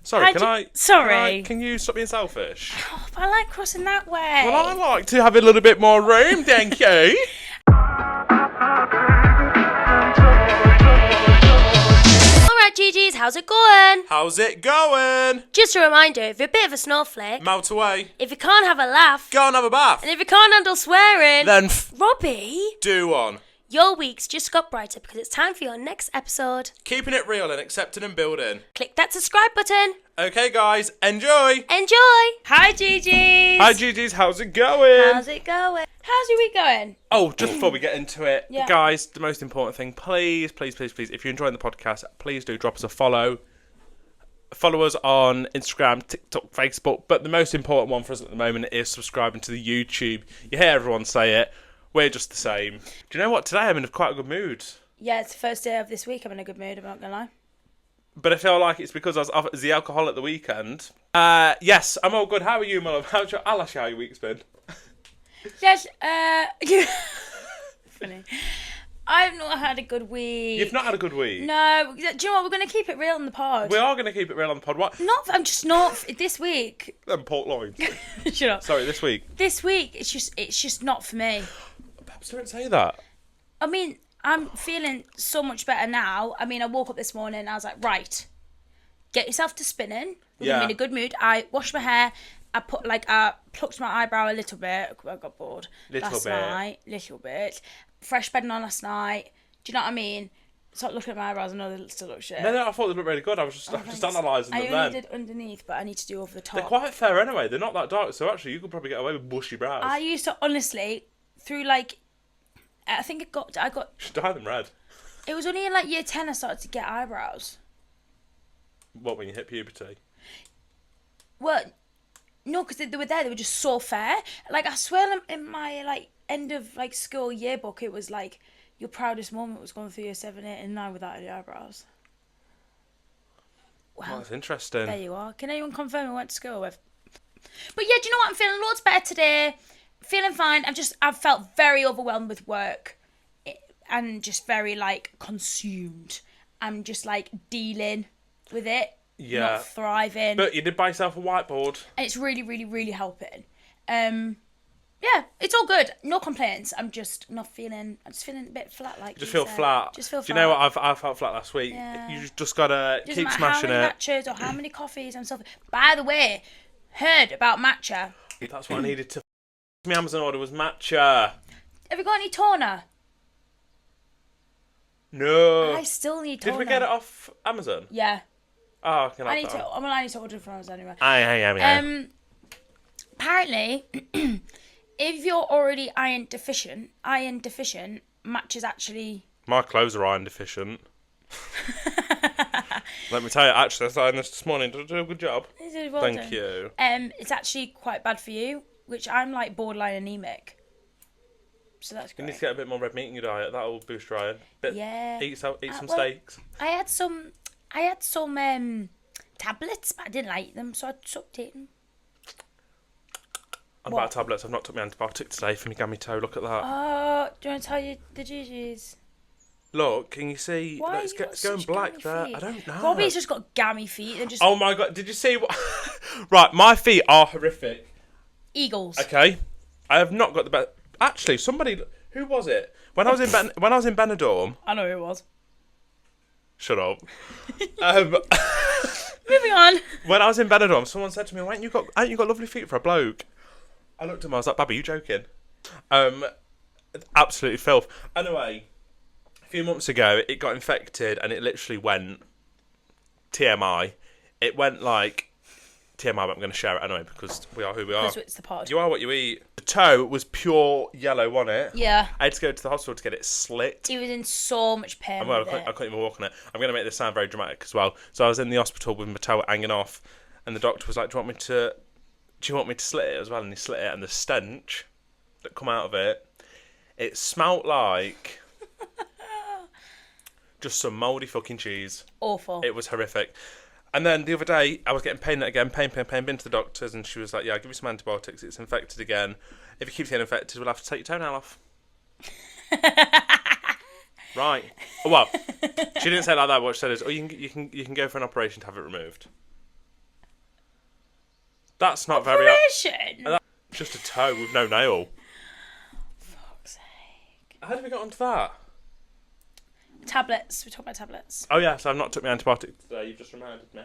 Sorry, Sorry. Can you stop being selfish? Oh, but I like crossing that way. Well, I like to have a little bit more room, thank you. Alright, GGs, how's it going? How's it going? Just a reminder, if you're a bit of a snowflake, Melt away. if you can't have a laugh, Go and have a bath. and if you can't handle swearing, Then Robbie, do one. your week's just got brighter because it's time for your next episode. Keeping it real and accepting and building. Click that subscribe button. Okay, guys, enjoy. Enjoy. Hi, GGs. Hi, GGs, how's it going? How's it going? How's your week going? Oh, just before we get into it, Yeah. guys, the most important thing, please, if you're enjoying the podcast, please do drop us a follow. Follow us on Instagram, TikTok, Facebook, but the most important one for us at the moment is subscribing to the YouTube. You hear everyone say it. We're just the same. Do you know what? Today I'm in quite a good mood. Yeah, it's the first day of this week. I'm in a good mood, I'm not going to lie. But I feel like it's because I was off as the alcohol at the weekend. Yes, I'm all good. How are you, my love? I'll ask you how your week's been. Yes, funny. I've not had a good week. You've not had a good week? No, do you know what? We're going to keep it real on the pod. We are going to keep it real on the pod. What? I'm just not, this week. Port Loin. Shut up. Sorry, this week. This week, it's just not for me. Perhaps don't say that. I mean, I'm feeling so much better now. I mean, I woke up this morning and I was like, right, get yourself to spinning. I'm in a good mood. I washed my hair. I plucked my eyebrow a little bit. I got bored last night. Little bit. Fresh bedding on last night. Do you know what I mean? Start looking at my eyebrows. I know they still look shit. No, I thought they looked really good. I was just analysing them then. I only did underneath, but I need to do over the top. They're quite fair anyway. They're not that dark, so actually you could probably get away with bushy brows. I used to, honestly, through I think I got. You should dye them red. It was only in year 10 I started to get eyebrows. What, when you hit puberty? Well, no, because they were there. They were just so fair. I swear in my end of school yearbook, it was your proudest moment was going through year 7, 8, and 9 without any eyebrows. Well, that's interesting. There you are. Can anyone confirm who went to school with? But yeah, do you know what? I'm feeling loads better today. Feeling fine. I've felt very overwhelmed with work and just very consumed. I'm just dealing with it. Yeah. Not thriving. But you did buy yourself a whiteboard. And it's really, really, really helping. Yeah, it's all good. No complaints. I'm just feeling a bit flat. Just feel flat. Just feel flat. Do you know what? I felt flat last week. Yeah. You just gotta keep smashing how many matchas or how many coffees I'm so. By the way, heard about matcha. That's what I needed to. My Amazon order was matcha. Have you got any toner? No. I still need toner. Did we get it off Amazon? Yeah. Oh, I can have I need that. I need to order from Amazon anyway. Yeah. Apparently, if you're already iron deficient, matcha's actually. My clothes are iron deficient. Let me tell you, actually, I started this morning. Did I do a good job? Well Thank done. you. It's actually quite bad for you, which I'm borderline anemic. So that's great. You need to get a bit more red meat in your diet. That'll boost your iron. Yeah. Eat some steaks. I had some tablets, but I didn't like them, so I stopped eating. I'm about tablets. I've not took my antibiotic today for my gammy toe. Look at that. Oh, do you want to tell you the GGs? Look, can you see? Why It's going black there. Feet? I don't know. Robbie's just got gammy feet. And just Oh my god! Did you see what? Right, my feet are horrific. Eagles. Okay, I have not got the best. Actually, somebody. Who was it? When I was in Benidorm. I know who it was. Shut up. Moving on. When I was in Benidorm, someone said to me, ain't you got lovely feet for a bloke? I looked at him, I was like, Babby, you joking? Absolutely filth. Anyway, a few months ago, it got infected and it literally went TMI. It went TMI, but I'm going to share it anyway because we are who we are. Because it's the pod. You are what you eat. The toe was pure yellow, wasn't it? Yeah. I had to go to the hospital to get it slit. He was in so much pain. I couldn't even walk on it. I'm going to make this sound very dramatic as well. So I was in the hospital with my toe hanging off, and the doctor was like, "Do you want me to slit it as well?" And he slit it, and the stench that come out of it, it smelt like just some mouldy fucking cheese. Awful. It was horrific. And then the other day, I was getting pain again, pain, been to the doctors, and she was like, yeah, I'll give you some antibiotics, it's infected again. If it keeps getting infected, we'll have to take your toenail off. Right. Well, she didn't say it like that. What she said is, you can go for an operation to have it removed. That's not very... Operation? That's just a toe with no nail. Fuck's sake. How did we get onto that? Tablets. We talk about tablets. Oh, yes, I've not took my antibiotics today. You've just reminded me.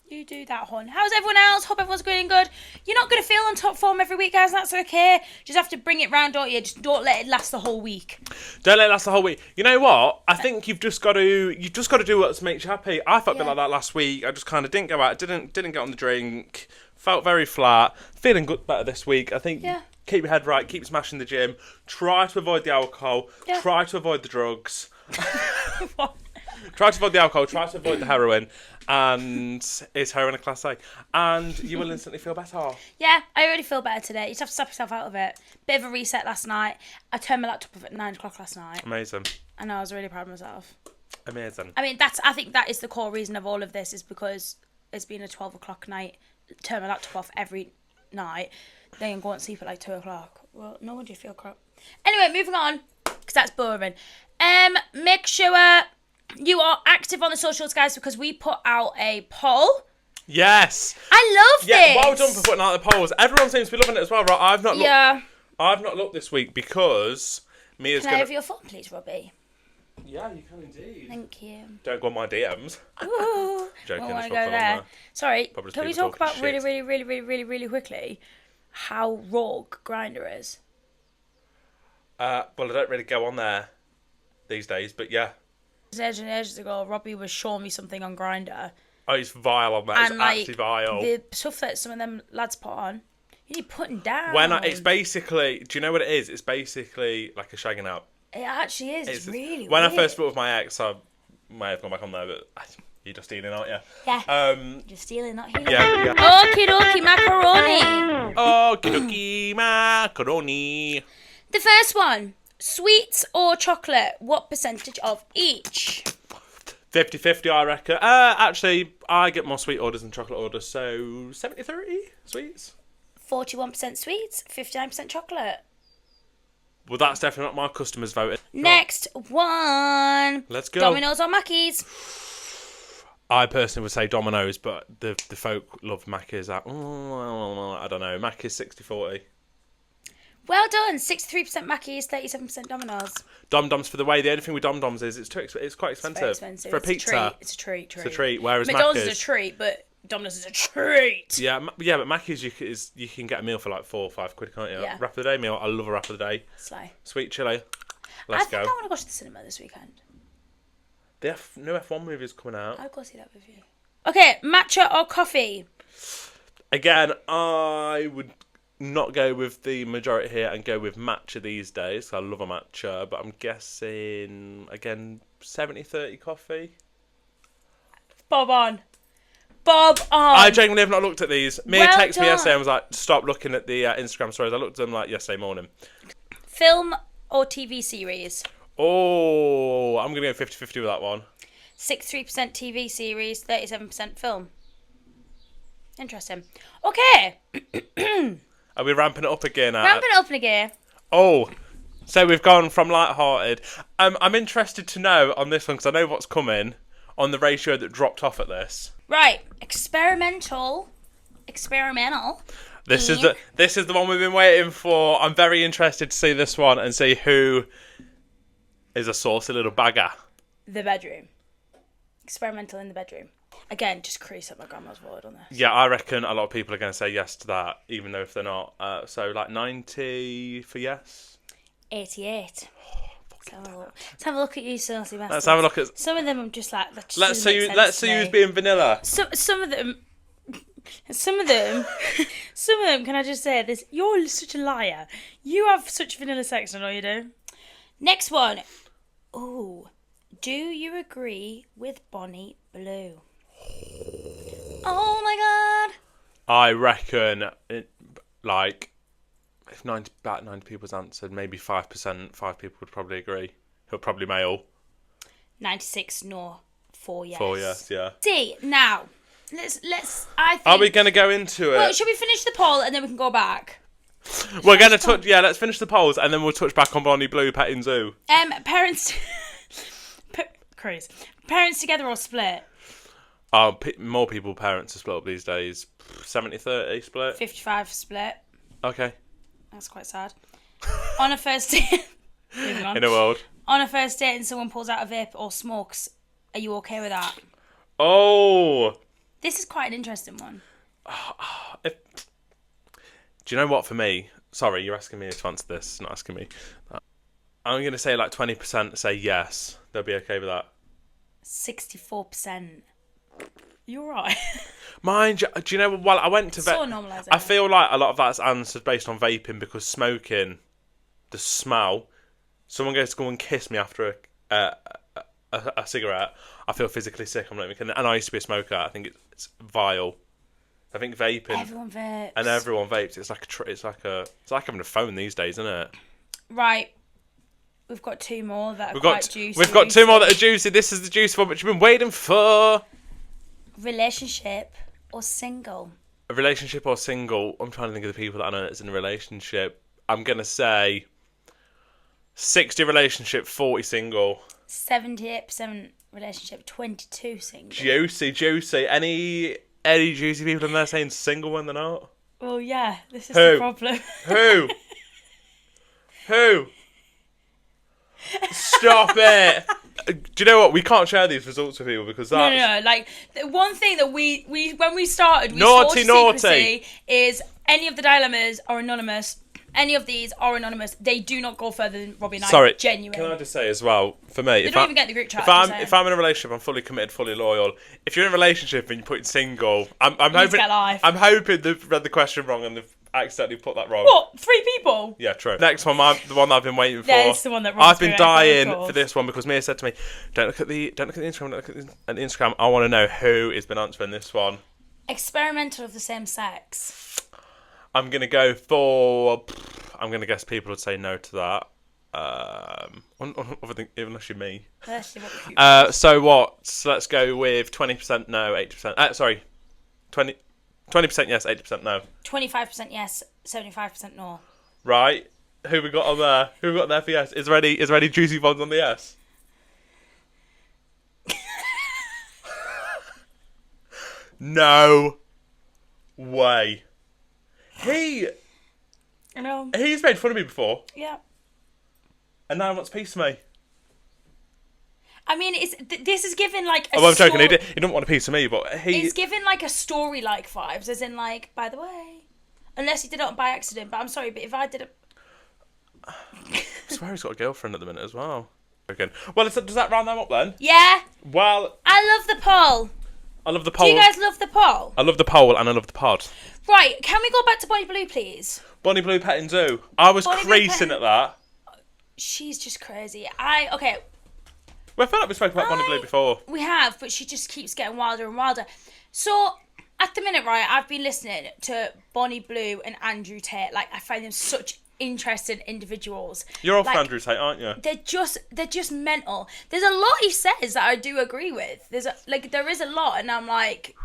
You do that, hon. How's everyone else? Hope everyone's going good. You're not going to feel on top form every week, guys. That's okay. Just have to bring it round, don't you? Just don't let it last the whole week. Don't let it last the whole week. You know what? I think you've just got to do what makes you happy. I felt a bit like that last week. I just kind of didn't go out, didn't get on the drink, felt very flat. Feeling better this week. I think keep your head right, keep smashing the gym, try to avoid the alcohol, try to avoid the drugs. What? Try to avoid the alcohol, try to avoid the heroin, and is heroin a class A? And you will instantly feel better. Yeah, I already feel better today. You just have to stop yourself out of it. Bit of a reset last night. I turned my laptop off at 9 o'clock last night. Amazing. I know, I was really proud of myself. Amazing. I mean, I think that is the core reason of all of this, is because it's been a 12 o'clock night. Turn my laptop off every night, then go and sleep at like 2 o'clock. Well, no wonder you feel crap. Anyway, moving on, because that's boring. Make sure you are active on the socials, guys, because we put out a poll. Yes. I love this. Well done for putting out the polls. Everyone seems to be loving it as well, right? I've not looked this week because Mia's Can I have your phone, please, Robbie? Yeah, you can indeed. Thank you. Don't go on my DMs. Ooh, Joking. I want to go there. Sorry, Probably can we people talk talking about shit. really quickly how rogue Grindr is? Well, I don't really go on there these days, but yeah. Ages ago, Robbie was showing me something on Grindr. Oh, it's vile on that. And It's actually vile. The stuff that some of them lads put on, you need putting down. It's basically, do you know what it is? It's basically like a shagging out. It actually is. It's really When weird. I first split with my ex, I may have gone back on there, but you're just stealing, aren't you? Yeah. Just stealing, not healing. Yeah. Okie dokie macaroni. Okie dokie macaroni. The first one, sweets or chocolate? What percentage of each? 50-50, I reckon. Actually, I get more sweet orders than chocolate orders, so 70-30 sweets. 41% sweets, 59% chocolate. Well, that's definitely not my customers voted. Next one. Let's go. Domino's or Mackey's? I personally would say Domino's, but the folk love Macca's. I don't know. Macca's 60-40. Well done. 63% Mackey's, 37% Domino's. Dom-Doms for the way. The only thing with Dom-Doms is it's quite expensive. It's very expensive. For a pizza. It's a treat. It's a treat. Whereas McDonald's Macca's is a treat, but Domino's is a treat. Yeah, but Macca's you can get a meal for like £4 or £5, can't you? Yeah. Wrap of the day meal. I love a wrap of the day. Slay. Sweet chili. I Let's think go. I want to go to the cinema this weekend. The new F1 movie is coming out. I'll go see that with you. Okay, matcha or coffee? Again, I would not go with the majority here and go with matcha these days. I love a matcha, but I'm guessing, again, 70-30 coffee. Bob on. I genuinely have not looked at these. Mia Well texted me yesterday done. and was like, stop looking at the Instagram stories. I looked at them like yesterday morning. Film or TV series? Oh, I'm going to go 50-50 with that one. 63% TV series, 37% film. Interesting. Okay. Are we ramping it up again? Ramping it up again. Oh, so we've gone from light-hearted. I'm interested to know on this one, because I know what's coming, on the ratio that dropped off at this. Right. Experimental. This is the one we've been waiting for. I'm very interested to see this one and see who is a saucy little bagger. The bedroom. Experimental in the bedroom. Again, just crease up my grandma's word on this. Yeah, I reckon a lot of people are going to say yes to that, even though if they're not. So like 90 for yes. 88. Let's have a look at you, saucy bastards. Let's have a look at. Some of them I'm just like. Let's see who's being vanilla. Some of them. Can I just say this? You're such a liar. You have such vanilla sex, I know you do. Next one. Ooh. Do you agree with Bonnie Blue? Oh my god. I reckon if about 90 people's answered, maybe 5%, 5 people would probably agree. He'll probably mail. 96 no, 4 yes. 4 yes, yeah. See, now, let's I think... Are we going to go into it? Well, should we finish the poll and then we can go back? We're going to touch... Yeah, let's finish the polls and then we'll touch back on Bonnie Blue petting zoo. Parents... Chris. Parents together or split? More people, parents are split up these days. 70-30 split. 55 split. Okay. That's quite sad. On a first date... Moving on. In a world. On a first date and someone pulls out a vape or smokes, are you okay with that? Oh! This is quite an interesting one. Do you know what, for me... Sorry, you're asking me to answer this, not asking me. I'm going to say like 20% say yes. They'll be okay with that. 64%. You're right. Mind you, do you know, well, I went to... So normalised. I feel like a lot of that's answered based on vaping, because smoking, the smell... Someone goes to go and kiss me after a cigarette, I feel physically sick. I'm like, and I used to be a smoker. I think it's vile. I think vaping. Everyone vapes. And everyone vapes. It's like having a phone these days, isn't it? Right. We've got two more that are quite juicy. We've got two more that are juicy. This is the juicy one, which you've been waiting for. Relationship or single? A relationship or single? I'm trying to think of the people that I know that's in a relationship. I'm gonna say 60 relationship, 40 single. 78% relationship, 22 single. Juicy. Any juicy people in there saying single when they're not? Well, yeah, this is the problem. Who? Stop it! Do you know what? We can't share these results with people because that's... No. Like, the one thing that we when we started, we naughty. secrecy is any of the dilemmas are anonymous. Any of these are anonymous. They do not go further than Robbie and I. Sorry, genuine. can I just say as well, for me... They don't even get the group chat. If I'm in a relationship, I'm fully committed, fully loyal. If you're in a relationship and you put single, I'm hoping... I'm hoping they've read the question wrong and they've accidentally put that wrong. What? 3 people? Yeah, true. Next one, the one that I've been waiting for. That's the one that I've been dying for this one because Mia said to me, don't look at the Instagram, don't look at the Instagram. I want to know who has been answering this one. Experimental of the same sex. I'm going to go for... I'm going to guess people would say no to that. Unless you're me. So what? So let's go with 20% no, 80%... sorry. 20% yes, 80% no. 25% yes, 75% no. Right. Who we got on there? Who we got there for yes? Is there any juicy ones on the yes? No way. I know. He's made fun of me before. Yeah. And now he wants peace of me. I mean, this is given like a I'm joking. He didn't want a piece of me, but It's given like a story-like vibes, as in like, by the way, unless he did it by accident. But I'm sorry, but if I did it, I swear he's got a girlfriend at the minute as well. Again, well, does that round them up then? Yeah. Well, I love the poll. I love the poll. Do you guys love the poll? I love the poll and I love the pod. Right, can we go back to Bonnie Blue, please? Bonnie Blue petting zoo. I was creasing at that. She's just crazy. Well, I feel like we spoke about Bonnie Blue before. We have, but she just keeps getting wilder and wilder. So, at the minute, right, I've been listening to Bonnie Blue and Andrew Tate. Like, I find them such interesting individuals. You're off Andrew Tate, aren't you? They're just mental. There's a lot he says that I do agree with. There is a lot, and I'm like...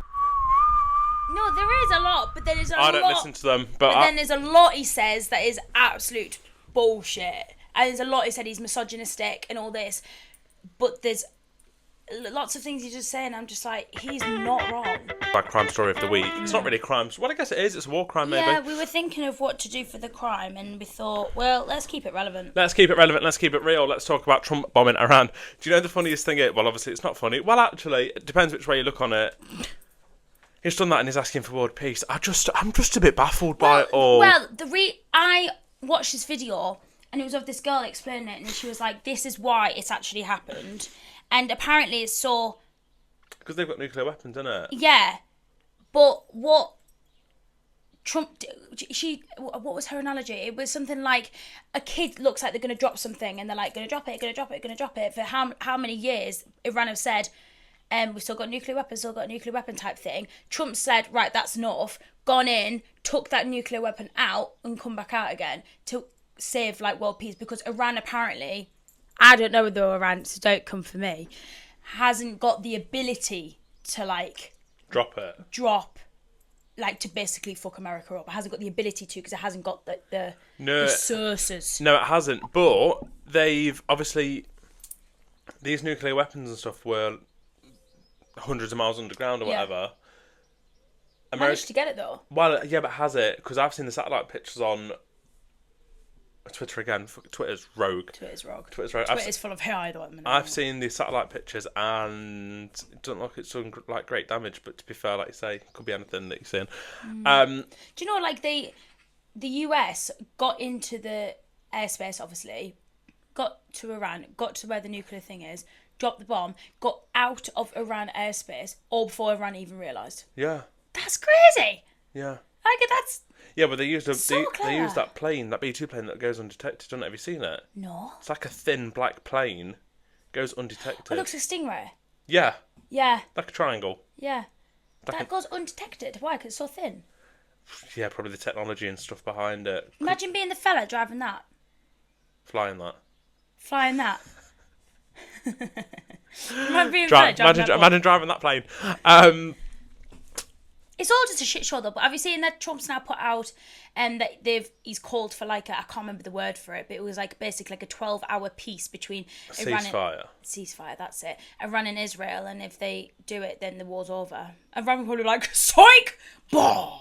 No, there is a lot, but then there's a lot... I don't listen to them, but then there's a lot he says that is absolute bullshit. And there's a lot he said he's misogynistic and all this. But there's lots of things he's just saying. I'm just like, he's not wrong. Bad crime story of the week. It's not really a crime. Well, I guess it is. It's a war crime, maybe. Yeah, we were thinking of what to do for the crime, and we thought, well, let's keep it relevant. Let's keep it relevant. Let's keep it real. Let's talk about Trump bombing Iran. Do you know the funniest thing is? Well, obviously, it's not funny. Well, actually, it depends which way you look on it. He's done that and he's asking for world peace. I'm just a bit baffled by it all. Well, I watched this video, and it was of this girl explaining it, and she was like, this is why it's actually happened. And apparently it's so... Because they've got nuclear weapons, isn't it? Yeah. But what Trump... What was her analogy? It was something like a kid looks like they're going to drop something, and they're like, going to drop it. For how many years Iran have said, we've still got nuclear weapon type thing. Trump said, right, that's enough. Gone in, took that nuclear weapon out, and come back out again to save like world peace, because Iran apparently, I don't know though, Iran, so don't come for me, hasn't got the ability to like drop like to basically fuck America up. It hasn't got the ability to, because it hasn't got the sources. No, it hasn't. But they've obviously, these nuclear weapons and stuff were hundreds of miles underground or Yeah. whatever. Managed to get it though. Well, yeah, but has it? Because I've seen the satellite pictures on Twitter again. Twitter's rogue. Twitter's rogue. Twitter's rogue. Twitter's full of AI though at the minute. I've seen the satellite pictures and it doesn't look like it's done like great damage. But to be fair, like you say, it could be anything that you're seeing. Do you know, like the US got into the airspace, obviously, got to Iran, got to where the nuclear thing is, dropped the bomb, got out of Iran airspace, all before Iran even realised. Yeah. That's crazy. Yeah. Like that's Yeah, but they used So they used clever. that plane, that B-2 plane that goes undetected. Don't know, have you seen it? no. It's like a thin black plane, goes undetected. It looks like a stingray. Yeah, Yeah, like a triangle. yeah. Like That goes undetected. Why? Because it's so thin. Yeah, probably the technology and stuff behind it. Imagine being the fella driving that, Flying that. flying that. Imagine being the fella driving that bomb. Imagine driving that plane. It's all just a shit show though. But have you seen that Trump's now put out that he's called for like I can't remember the word for it, but it was like basically like a 12-hour peace between Iran and ceasefire. That's it. Iran and Israel, and if they do it, then the war's over. Iran will probably be like psych, bah!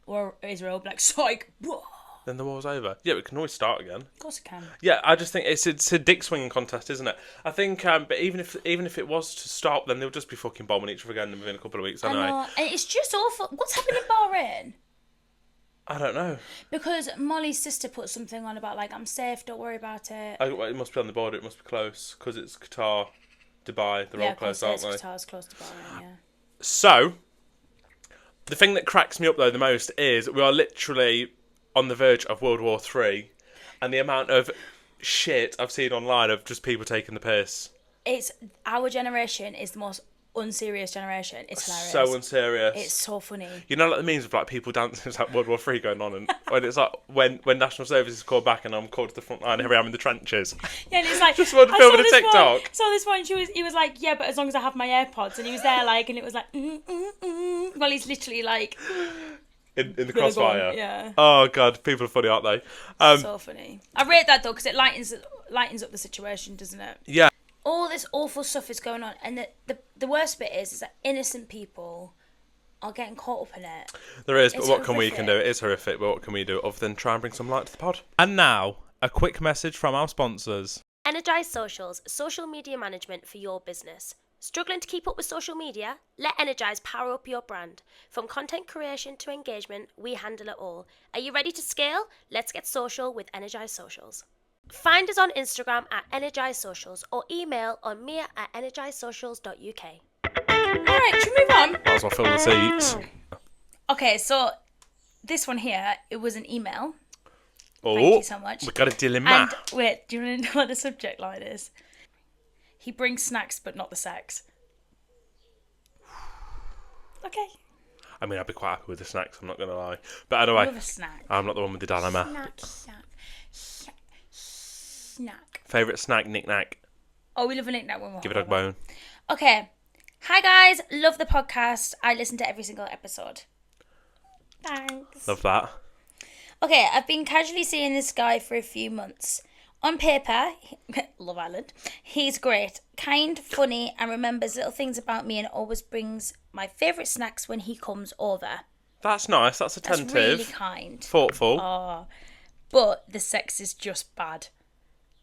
Or Israel will be like psych, bah! Then the war's over. Yeah, we can always start again. Of course it can. Yeah, I just think it's a dick swinging contest, isn't it? I think, but even if it was to stop, then they'll just be fucking bombing each other again within a couple of weeks. I Anyway, know, and it's just awful. What's happening in Bahrain? I don't know. Because Molly's sister put something on about like I'm safe, don't worry about it. Well, it must be on the border. It must be close because it's Qatar, Dubai. They're all close, aren't they? Qatar's close to Bahrain, yeah. So, the thing that cracks me up though the most is we are literally on the verge of World War III, and the amount of shit I've seen online of just people taking the piss. It's our generation is the most unserious generation. It's hilarious. So unserious. It's so funny. You know, like the memes of like people dancing, it's like World War III going on, and when it's like when national service is called back and I'm called to the front line, here I am in the trenches. Yeah, and it's like Just one film with a TikTok. So this one, he was like, yeah, but as long as I have my AirPods, and he was there like, and it was like, well, he's literally like. In the crossfire. Yeah. Oh god, people are funny, aren't they? So funny. I rate that though because it lightens up the situation, doesn't it? Yeah. All this awful stuff is going on, and the worst bit is that innocent people are getting caught up in it. There is, but It's what can we horrific. do? It is horrific, but what can we do other than try and bring some light to the pod? And now, a quick message from our sponsors. Energize Socials, social media management for your business. Struggling to keep up with social media? Let Energize power up your brand. From content creation to engagement, we handle it all. Are you ready to scale? Let's get social with Energize Socials. Find us on Instagram at Energize Socials or email on mia@energizesocials.uk. Alright, should we move on? Might as well fill the seats. Okay, so this one here, it was an email. Oh, Thank you so much. we got a dilemma. And wait, do you want to know what the subject line is? He brings snacks, but not the sex. Okay. I mean, I'd be quite happy with the snacks, I'm not going to lie. But anyway, Love a snack. I'm not the one with the dilemma. Snack. Favourite snack, knick-knack. Oh, we love a knick-knack when we're Give it a bone. Okay. Hi guys, love the podcast. I listen to every single episode. Thanks. Love that. Okay, I've been casually seeing this guy for a few months. On paper, Love Island, he's great, kind, funny, and remembers little things about me and always brings my favourite snacks when he comes over. That's nice, that's attentive. That's really kind. Thoughtful. Oh, but the sex is just bad.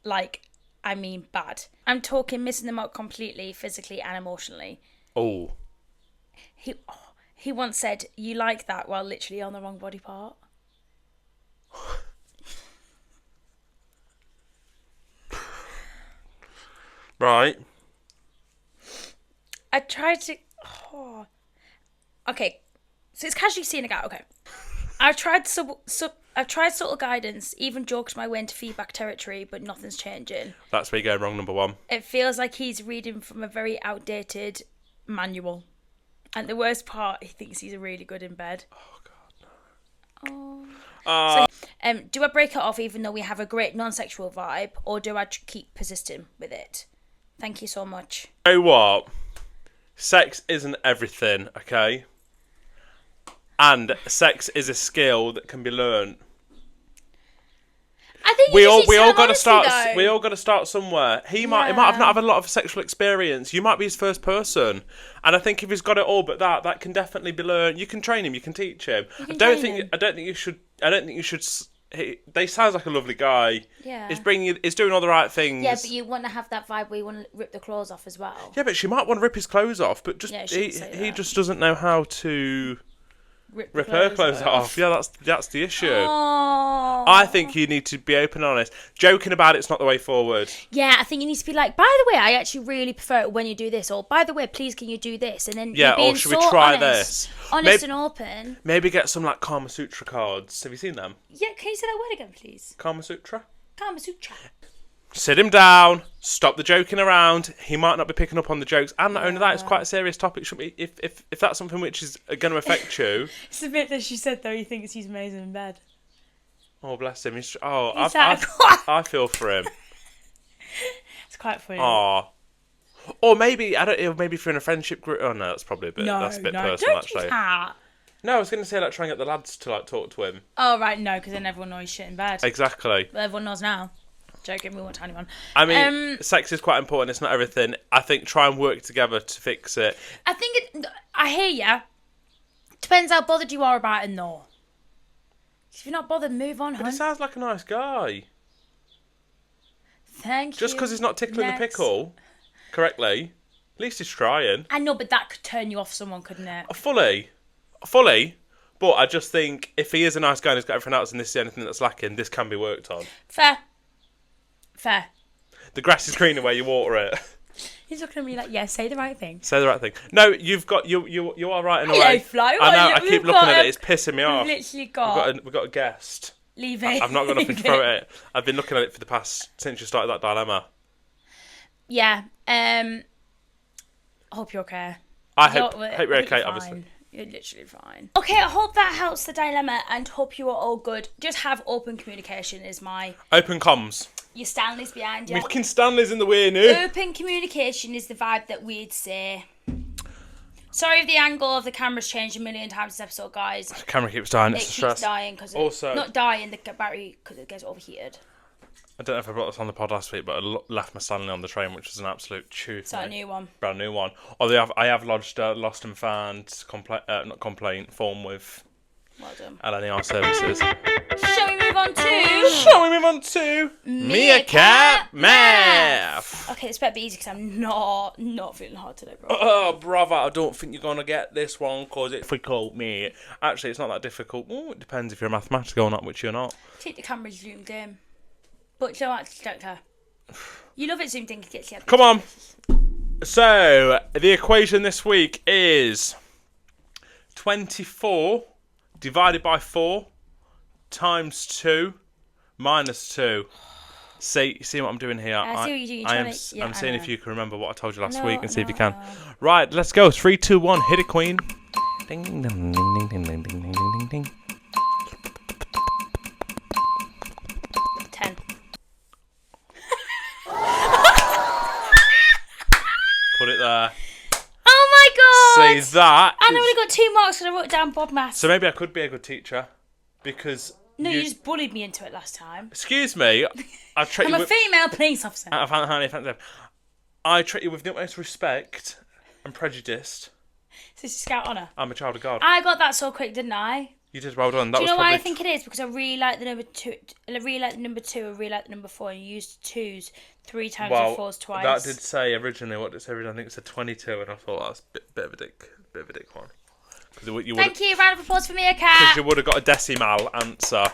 Like, I mean bad. I'm talking missing them out completely, physically and emotionally. Oh. He once said, "You like that," while literally on the wrong body part. Right. I tried to... Okay, so it's casually seeing a guy. Okay. I've tried subtle guidance, even joked my way into feedback territory, but nothing's changing. That's where you're going wrong, number one. It feels like he's reading from a very outdated manual. And the worst part, he thinks he's really good in bed. Oh, God, Oh. no. So, do I break it off even though we have a great non-sexual vibe, or do I keep persisting with it? Thank you so much. You know what? Sex isn't everything, okay? And sex is a skill that can be learned. I we all got to honestly, start. though. We all got to start somewhere. He might have not had a lot of sexual experience. You might be his first person, and I think if he's got it all, but that can definitely be learned. You can train him. You can teach him. I don't think you should. They sounds like a lovely guy. Yeah. He's doing all the right things. Yeah, but you want to have that vibe where you want to rip the claws off as well. Yeah, but she might want to rip his clothes off, but just he just doesn't know how to rip her clothes off. Yeah, that's the issue. Oh. I think you need to be open and honest. Joking about it's not the way forward. Yeah, I think you need to be like, by the way, I actually really prefer it when you do this, or by the way, please can you do this? And then or should we try this? Honest and open. Maybe get some like Kama Sutra cards. Have you seen them? Yeah, can you say that word again, please? Kama Sutra? Kama Sutra. Sit him down. Stop the joking around. He might not be picking up on the jokes, and not only that, it's quite a serious topic. Should be if that's something which is going to affect you. It's the bit that she said though. He thinks he's amazing in bed. Oh bless him. I feel for him. It's quite funny. Oh. Or maybe I don't know. Maybe if you're in a friendship group. Oh no, that's probably a bit. That's a bit personal don't actually. Do that. No, I was going to say like try and get the lads to like talk to him. Oh right, no, because then everyone knows shit in bed. Exactly. Well, everyone knows now. Joking, we won't tell anyone. I mean, sex is quite important. It's not everything. I think try and work together to fix it. I think I hear ya. Depends how bothered you are about it, though. If you're not bothered, move on, But hon. he sounds like a nice guy. Thank you. Just because he's not tickling Next. the pickle correctly, at least he's trying. I know, but that could turn you off someone, couldn't it? Fully. But I just think if he is a nice guy and he's got everything else and this is anything that's lacking, this can be worked on. Fair. The grass is greener where you water it. He's looking at me like, yeah, say the right thing. Say the right thing. No, you are right in a Hello, way. Flo. I know. I keep looking at it. It's pissing me off. We've literally got. We've got a guest. Leave it. I've not got nothing to throw at it. I've been looking at it for the past since you started that dilemma. Yeah. I hope you're okay. I hope you're okay. Obviously. Fine. You're literally fine. Okay, I hope that helps the dilemma and hope you are all good. Just have open communication is my... Open comms. Your Stanley's behind you. Fucking Stanley's in the way now. Open communication is the vibe that we'd say. Sorry if the angle of the camera's changed a million times this episode, guys. The camera keeps dying. It's It a keeps stress. dying because... Also... Not dying, the battery, because it gets overheated. I don't know if I brought this on the pod last week, but I left my Stanley on the train, which is an absolute chew. It's a new one. Brand new one. Although I have lodged a lost and found complaint form with Well done. LNER services. Shall we move on to... Meacat Math. Okay, this better be easy because I'm not feeling hard today, bro. Oh, brother, I don't think you're going to get this one because it's difficult, mate. Actually, it's not that difficult. Ooh, it depends if you're a mathematics or not, which you're not. Keep the camera zoomed in. But you know what, don't care. You love it zoomed in, it gets you. Come on. So, the equation this week is 24 divided by 4 times 2 minus 2. See what I'm doing here? I see what you're doing. I'm seeing if you can remember what I told you last No, week and see if you no, can. no. Right, let's go. 3, 2, 1. Hit it, queen. Ding, ding, ding, ding, ding, ding, ding, ding, ding, ding. 10. Put it there. Oh my god! See that? And I only got 2 marks because I wrote down Bob Mass. So maybe I could be a good teacher because... No, you just bullied me into it last time. Excuse me. I treat I'm you a with... female police officer. I treat you with the utmost respect and prejudice. This is Scout Honour. I'm a child of God. I got that so quick, didn't I? You did well done. That Do you was know why probably... I think it is? Because I really like the number 2. I really like the number 2. I really like the number 4. And you used 2s 3 times and 4s twice. That did say originally. What did it say originally? I think it said 22, and I thought that's a bit of a dick one. Thank you. Round of applause for Meacat. Because you would have got a decimal answer.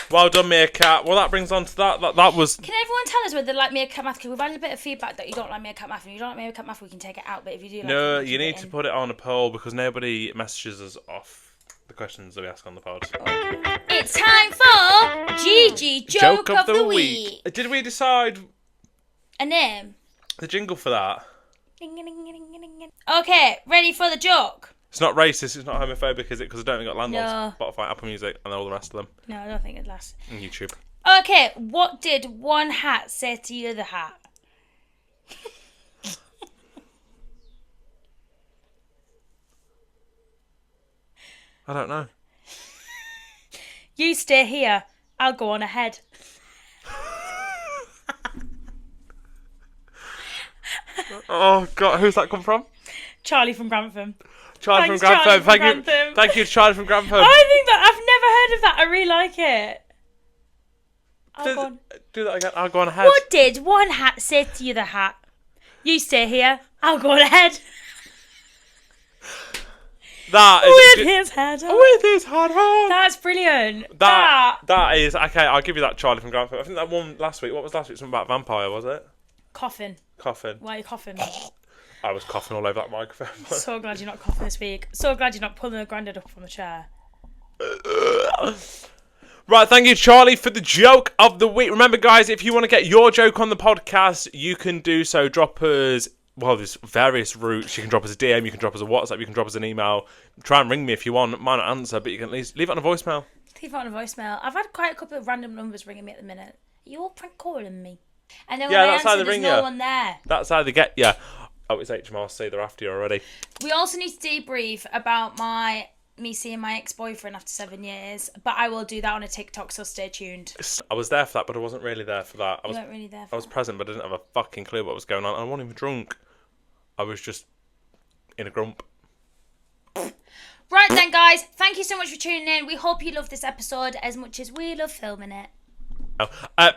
Well done, Meacat. Well, that brings on to that. That was... Can everyone tell us whether they like Meacat Math? Because we've had a bit of feedback that you don't like Meacat Math. And if you don't like Meacat Math, we can take it out. But if you do like No, it, you need to put it on a poll because nobody messages us off the questions that we ask on the pod. It's time for GG Joke of the Week. Did we decide A name. the jingle for that? Okay, ready for the joke? It's not racist, it's not homophobic, is it? Because I don't think got landlords, No. Spotify, Apple Music, and all the rest of them. No, I don't think it'd last. And YouTube. Okay, what did one hat say to the other hat? I don't know. You stay here, I'll go on ahead. Oh God, who's that come from? Charlie from Grantham. Charlie Thanks, from Grantham. Charlie from Thank you. Grantham. Thank you, Charlie from Grantham. I think that I've never heard of that. I really like it. Do that again. I'll go on ahead. What did one hat say to the other hat? You stay here. I'll go on ahead. That is With his head on. With his head on. That's brilliant. That is okay. I'll give you that, Charlie from Grantham. I think that one last week. What was last week? Something about vampire, was it? Coughing. Coughing. Why are you coughing? I was coughing all over that microphone. So glad you're not coughing this week. So glad you're not pulling the granddad up from the chair. Right, thank you, Charlie, for the joke of the week. Remember, guys, if you want to get your joke on the podcast, you can do so. Drop us, well, there's various routes. You can drop us a DM, you can drop us a WhatsApp, you can drop us an email. Try and ring me if you want. Might not answer, but you can at least leave it on a voicemail. Leave it on a voicemail. I've had quite a couple of random numbers ringing me at the minute. Are you all prank calling me? And then when I that's how answer, they ring there's no you. one there. That's how they get you. Oh, it's HMRC, they're after you already. We also need to debrief about me seeing my ex-boyfriend after 7 years, but I will do that on a TikTok, so stay tuned. I was there for that, but I wasn't really there for that. You weren't really there for I was present, but I didn't have a fucking clue what was going on. I wasn't even drunk. I was just in a grump. Right then, guys, thank you so much for tuning in. We hope you love this episode as much as we love filming it.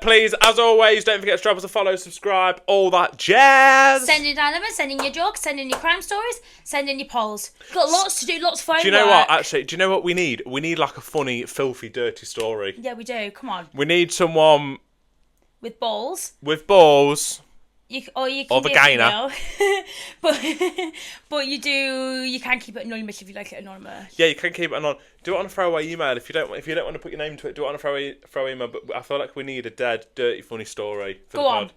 Please, as always, don't forget to drop us a follow, subscribe, all that jazz. Send in dilemmas, send in your jokes, send in your crime stories, send in your polls. Got lots to do, lots of fun. Do you know what, actually, do you know what we need? We need like a funny, filthy, dirty story. Yeah, we do. Come on. We need someone With balls. with balls. You can Or be vagina. a female. but you can keep it anonymous if you like it anonymous. Yeah, you can keep it on. Do it on a throwaway email if you don't want to put your name to it. Do it on a throwaway email. But I feel like we need a dead, dirty, funny story for the pod.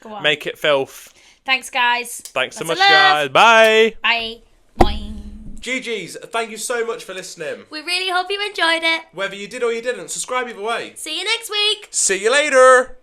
Go on. Make it filth. Thanks, guys. Thanks so Lots much, of love. guys. Bye. Bye. Boing. GG's, thank you so much for listening. We really hope you enjoyed it. Whether you did or you didn't, subscribe either way. See you next week. See you later.